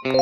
Hi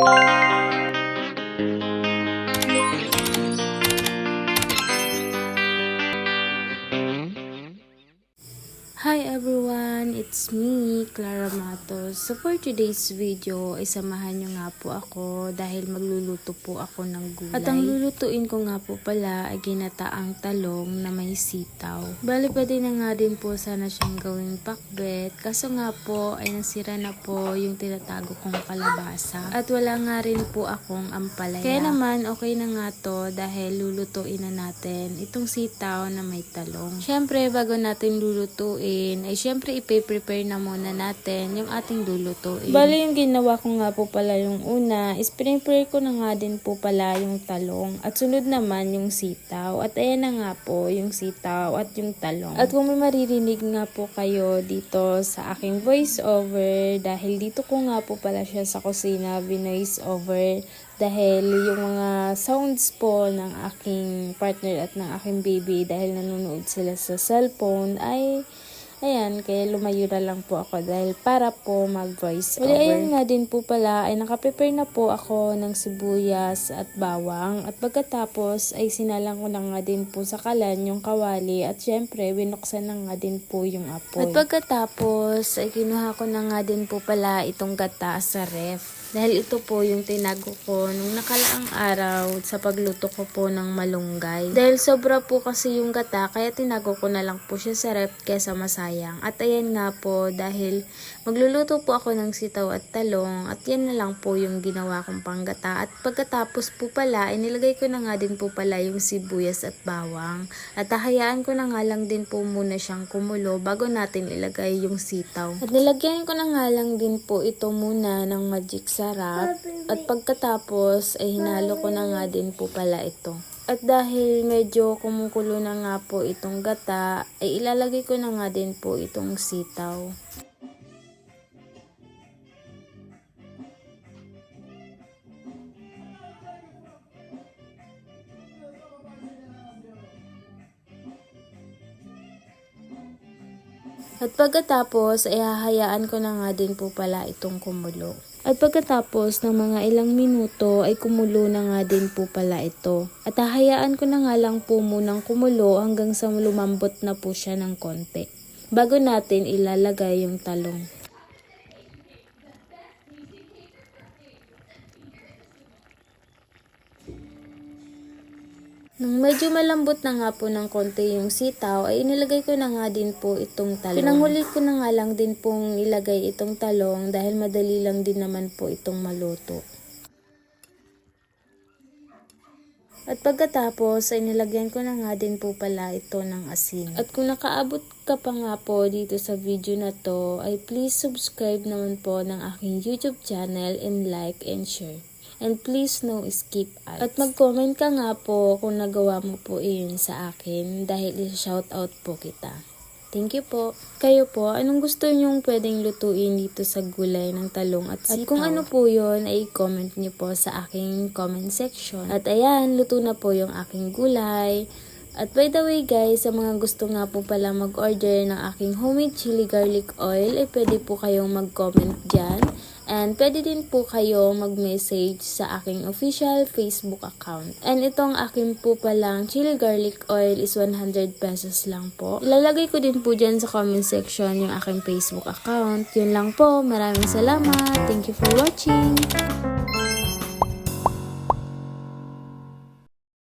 everyone! It's me, Clara Matos. So for today's video ay samahan nyo nga po ako dahil magluluto po ako ng gulay. At ang lulutuin ko nga po pala ay ginataang talong na may sitaw. Bali pwede na nga din po sana siyang gawing pakbet. Kaso nga po ay nasira na po yung tinatago kong kalabasa. At wala nga rin po akong ampalaya. Kaya naman okay na nga to dahil lulutuin na natin itong sitaw na may talong. Syempre bago natin lulutuin ay syempre ipe-prepare na muna natin yung ating lulutuin. Bali yung ginawa ko nga po pala yung una, is-prepare ko na nga din po pala yung talong. At sunod naman yung sitaw. At ayan na nga po yung sitaw at yung talong. At kung may maririnig nga po kayo dito sa aking voice over, dahil dito ko nga po pala siya sa kusina voice over, dahil yung mga sounds po ng aking partner at ng aking baby dahil nanonood sila sa cellphone ay ayan, kaya lumayo na lang po ako dahil para po mag-voice over. Ayan nga din po pala ay nakaprepare na po ako ng sibuyas at bawang. At pagkatapos ay sinalang ko na nga din po sa kalan yung kawali at syempre binuksan na nga din po yung apoy. At pagkatapos ay kinuha ko na nga din po pala itong gata sa ref. Dahil ito po yung tinago ko nung nakalaang araw sa pagluto ko po ng malunggay. Dahil sobra po kasi yung gata, kaya tinago ko na lang po siya sa ref kesa masayang. At ayan nga po, dahil magluluto po ako ng sitaw at talong, at yan na lang po yung ginawa kong panggata. At pagkatapos po pala, inilagay ko na nga din po pala yung sibuyas at bawang. At hahayaan ko na nga lang din po muna siyang kumulo bago natin ilagay yung sitaw. At nilagyan ko na nga lang din po ito muna ng magic sarap. At pagkatapos ay hinalo ko na nga din po pala ito. At dahil medyo kumukulo na nga po itong gata, ay ilalagay ko na nga din po itong sitaw. At pagkatapos ay hahayaan ko na nga din po pala itong kumulo. At pagkatapos ng mga ilang minuto ay kumulo na nga din po pala ito. At hahayaan ko na nga lang po munang kumulo hanggang sa lumambot na po siya ng konti. Bago natin ilalagay yung talong. Nung medyo malambot na nga po ng konti yung sitaw, ay inilagay ko na nga din po itong talong. Pinanghuli ko na nga lang din pong ilagay itong talong dahil madali lang din naman po itong maluto. At pagkatapos ay nilagyan ko na nga din po pala ito ng asin. At kung nakaabot ka pa nga po dito sa video na to, ay please subscribe naman po ng aking YouTube channel and like and share. And please no skip ads. At mag-comment ka nga po kung nagawa mo po iyon sa akin dahil i-shoutout po kita. Thank you po. Kayo po, anong gusto nyong pwedeng lutuin dito sa gulay ng talong at sitaw? At kung ano po yun, ay comment nyo po sa aking comment section. At ayan, luto na po yung aking gulay. At by the way guys, sa mga gusto nga po pala mag-order ng aking homemade chili garlic oil, ay pwede po kayong mag-comment dyan. And pwede din po kayo mag-message sa aking official Facebook account. And itong aking po palang chili garlic oil is 100 pesos lang po. Ilalagay ko din po dyan sa comment section yung aking Facebook account. Yun lang po. Maraming salamat. Thank you for watching.